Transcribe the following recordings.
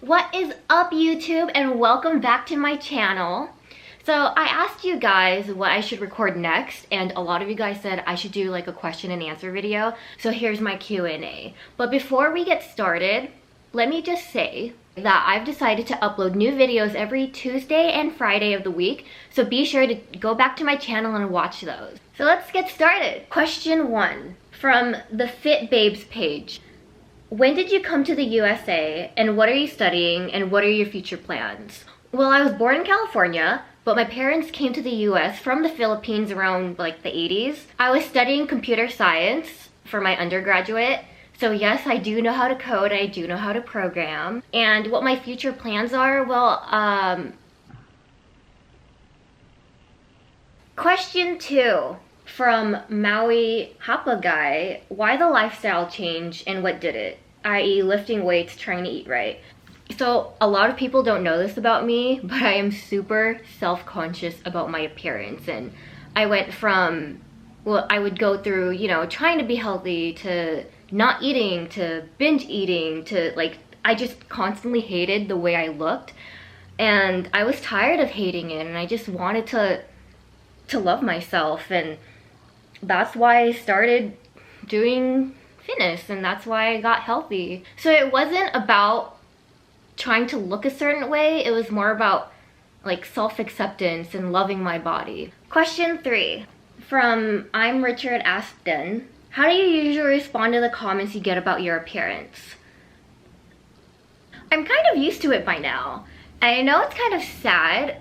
What is up, YouTube, and welcome back to my channel. So I asked you guys what I should record next, and a lot of you guys said I should do like a question and answer video. So here's my Q&A. But before we get started, let me just say that I've decided to upload new videos every Tuesday and Friday of the week. So be sure to go back to my channel and watch those. So let's get started. Question 1 from the Fit Babes page. When did you come to the USA, and what are you studying, and what are your future plans? Well, I was born in California, but my parents came to the US from the Philippines around like the 80s. I was studying computer science for my undergraduate. So yes, I do know how to code, I do know how to program. And what my future plans are, well, Question 2 from Maui Hapa Guy. Why the lifestyle change and what did it? I.e. lifting weights, trying to eat right. So a lot of people don't know this about me, but I am super self-conscious about my appearance. And I went from, well, I would go through, you know, trying to be healthy to not eating to binge eating to like, I just constantly hated the way I looked. And I was tired of hating it, and I just wanted to love myself. And that's why I started doing fitness, and that's why I got healthy. So it wasn't about trying to look a certain way, it was more about like self-acceptance and loving my body. Question 3 from I'm Richard Aston. How do you usually respond to the comments you get about your appearance? I'm kind of used to it by now. I know it's kind of sad.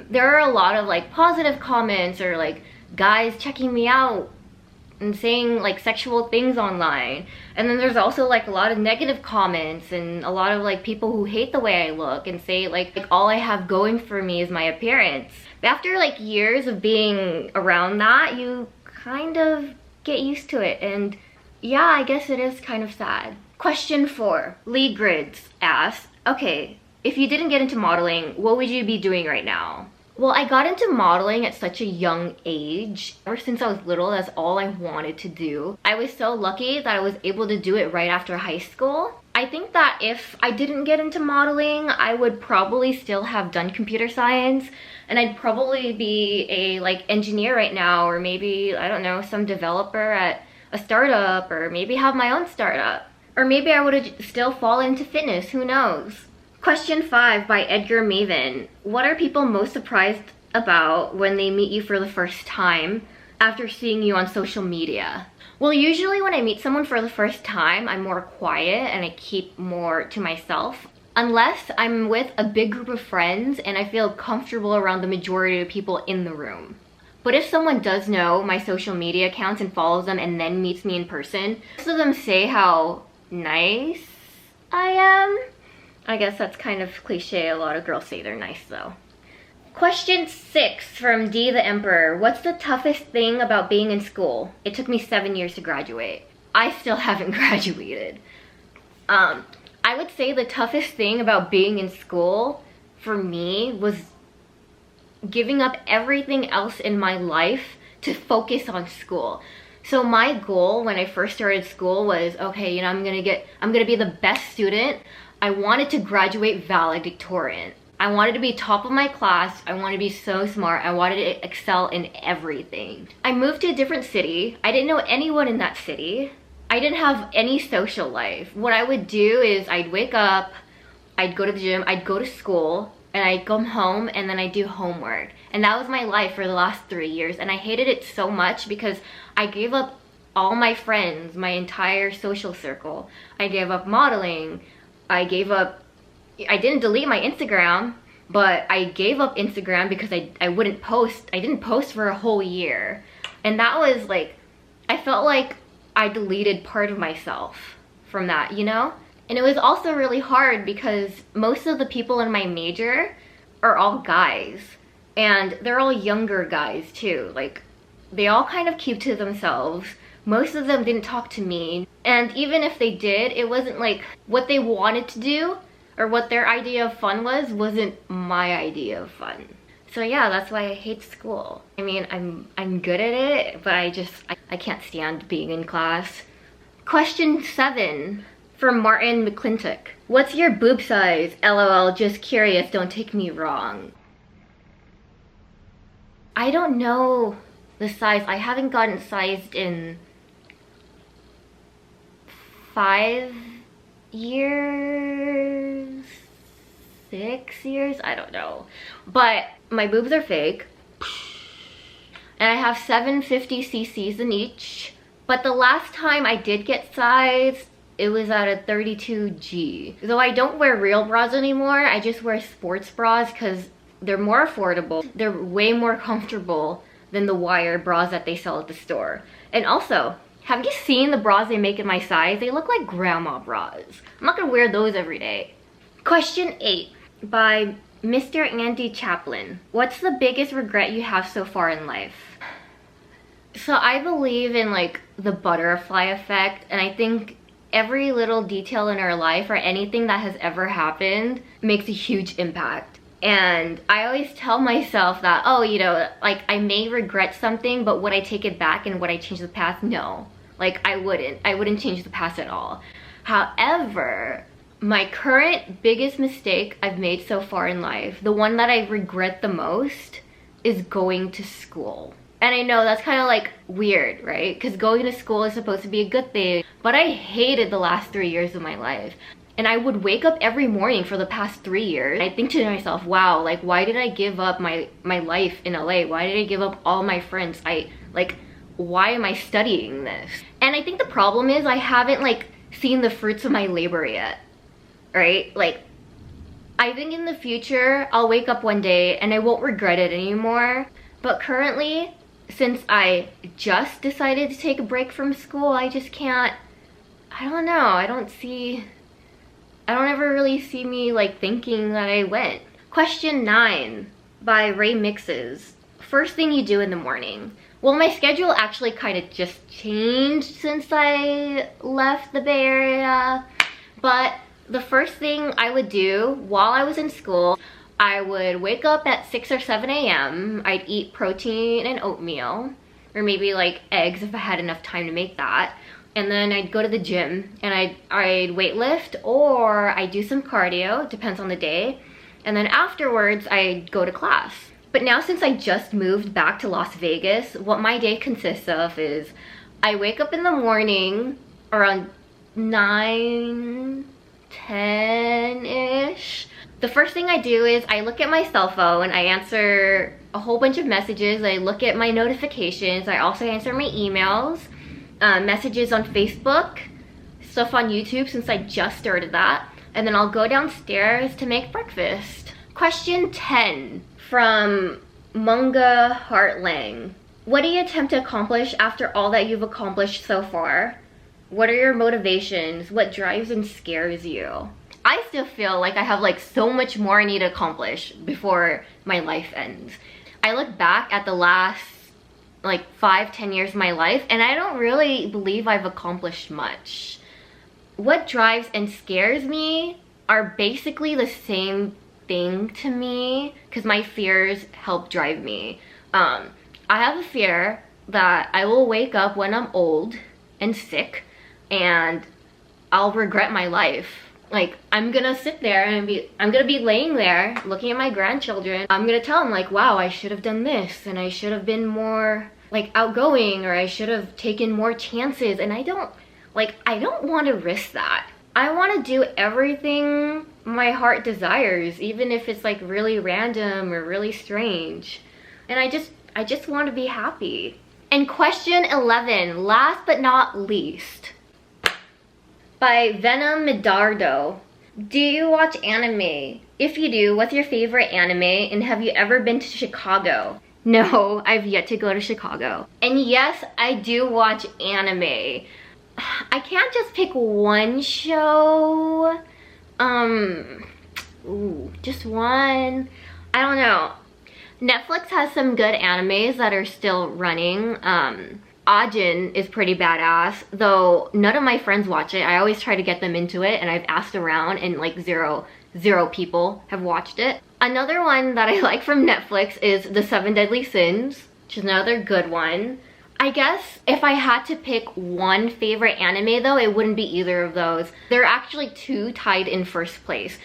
There are a lot of like positive comments or like guys checking me out and saying like sexual things online, and then there's also like a lot of negative comments and a lot of like people who hate the way I look and say like all I have going for me is my appearance. But after like years of being around that, you kind of get used to it, and yeah, I guess it is kind of sad. Question 4, Lee Grids asks, okay, if you didn't get into modeling, what would you be doing right now? Well, I got into modeling at such a young age. Ever since I was little, that's all I wanted to do. I was so lucky that I was able to do it right after high school. I think that if I didn't get into modeling, I would probably still have done computer science, and I'd probably be a like engineer right now, or maybe, I don't know, some developer at a startup, or maybe have my own startup. Or maybe I would have still fallen into fitness, who knows? Question 5 by Edgar Maven. What are people most surprised about when they meet you for the first time after seeing you on social media? Well, usually when I meet someone for the first time, I'm more quiet and I keep more to myself. Unless I'm with a big group of friends and I feel comfortable around the majority of people in the room. But if someone does know my social media accounts and follows them and then meets me in person, most of them say how nice I am. I guess that's kind of cliche. A lot of girls say they're nice though. Question 6 from D the Emperor. What's the toughest thing about being in school? It took me 7 years to graduate. I still haven't graduated. I would say the toughest thing about being in school for me was giving up everything else in my life to focus on school. So my goal when I first started school was, okay, you know, I'm gonna be the best student. I wanted to graduate valedictorian. I wanted to be top of my class. I wanted to be so smart. I wanted to excel in everything. I moved to a different city. I didn't know anyone in that city. I didn't have any social life. What I would do is I'd wake up, I'd go to the gym, I'd go to school, and I'd come home and then I'd do homework. And that was my life for the last 3 years. And I hated it so much because I gave up all my friends, my entire social circle. I gave up modeling. I didn't delete my Instagram, but I gave up Instagram because I wouldn't post. I didn't post for a whole year. And that was like, I felt like I deleted part of myself from that, you know? And it was also really hard because most of the people in my major are all guys. And they're all younger guys too. Like, they all kind of keep to themselves. Most of them didn't talk to me, and even if they did, it wasn't like what they wanted to do or what their idea of fun wasn't my idea of fun. So yeah, that's why I hate school. I mean, I'm good at it, but I can't stand being in class. Question 7 From Martin McClintock. What's your boob size? LOL, just curious, don't take me wrong. I don't know the size. I haven't gotten sized in 5 years, 6 years, I don't know. But my boobs are fake. And I have 750 cc's in each. But the last time I did get sized, it was at a 32G. Though I don't wear real bras anymore, I just wear sports bras because they're more affordable. They're way more comfortable than the wire bras that they sell at the store. And also, have you seen the bras they make in my size? They look like grandma bras. I'm not gonna wear those every day. Question 8 by Mr. Andy Chaplin. What's the biggest regret you have so far in life? So I believe in like the butterfly effect, and I think every little detail in our life or anything that has ever happened makes a huge impact. And I always tell myself that, oh, you know, like I may regret something, but would I take it back and would I change the past? No, like I wouldn't change the past at all. However, my current biggest mistake I've made so far in life, the one that I regret the most, is going to school. And I know that's kind of like weird, right? Because going to school is supposed to be a good thing, but I hated the last 3 years of my life. And I would wake up every morning for the past 3 years. I think to myself, wow, like why did I give up my life in LA? Why did I give up all my friends? Why am I studying this? And I think the problem is I haven't like seen the fruits of my labor yet, right? Like I think in the future I'll wake up one day and I won't regret it anymore. But currently, since I just decided to take a break from school, I just can't, I don't know, I don't ever really see me like thinking that I went. Question 9 by Ray Mixes. First thing you do in the morning. Well, my schedule actually kind of just changed since I left the Bay Area. But the first thing I would do while I was in school, I would wake up at 6 or 7 a.m. I'd eat protein and oatmeal, or maybe like eggs if I had enough time to make that. And then I'd go to the gym and I'd weight lift, or I'd do some cardio, depends on the day. And then afterwards I'd go to class. But now since I just moved back to Las Vegas, what my day consists of is I wake up in the morning around 9, 10-ish. The first thing I do is I look at my cell phone, I answer a whole bunch of messages, I look at my notifications, I also answer my emails, messages on Facebook, stuff on YouTube since I just started that, and then I'll go downstairs to make breakfast. Question 10 from Munga Hartlang. What do you attempt to accomplish after all that you've accomplished so far? What are your motivations? What drives and scares you? I still feel like I have like so much more I need to accomplish before my life ends. I look back at the last like 5-10 years of my life and I don't really believe I've accomplished much. What drives and scares me are basically the same thing to me because my fears help drive me. I have a fear that I will wake up when I'm old and sick and I'll regret my life. Like, I'm gonna sit there and I'm gonna be laying there looking at my grandchildren. I'm gonna tell them like, wow, I should have done this and I should have been more like outgoing, or I should have taken more chances. And I don't want to risk that. I want to do everything my heart desires, even if it's like really random or really strange. And I just want to be happy. And question 11, last but not least, by Venom Medardo. Do you watch anime? If you do, what's your favorite anime, and have you ever been to Chicago? No, I've yet to go to Chicago. And yes, I do watch anime. I can't just pick one show. Just one. I don't know. Netflix has some good animes that are still running. Ajin is pretty badass, though none of my friends watch it. I always try to get them into it, and I've asked around and like zero people have watched it. Another one that I like from Netflix is The 7 Deadly Sins, which is another good one. I guess if I had to pick one favorite anime though, it wouldn't be either of those. There are actually two tied in first place.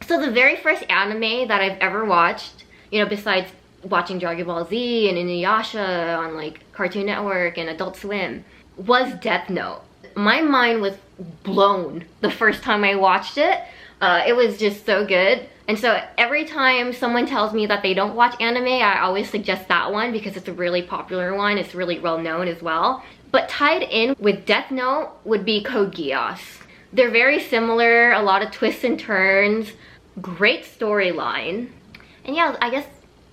So the very first anime that I've ever watched, you know, besides watching Dragon Ball Z and Inuyasha on like Cartoon Network and Adult Swim, was Death Note. My mind was blown the first time I watched it. It was just so good. And so every time someone tells me that they don't watch anime, I always suggest that one because it's a really popular one. It's really well known as well. But tied in with Death Note would be Code Geass. They're very similar, a lot of twists and turns, great storyline. And yeah, I guess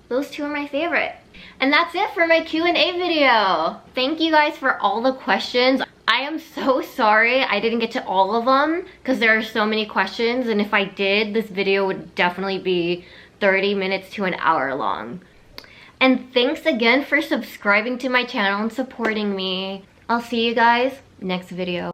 those two are my favorite. And that's it for my Q&A video. Thank you guys for all the questions. I am so sorry I didn't get to all of them because there are so many questions, and if I did, this video would definitely be 30 minutes to an hour long. And thanks again for subscribing to my channel and supporting me. I'll see you guys next video.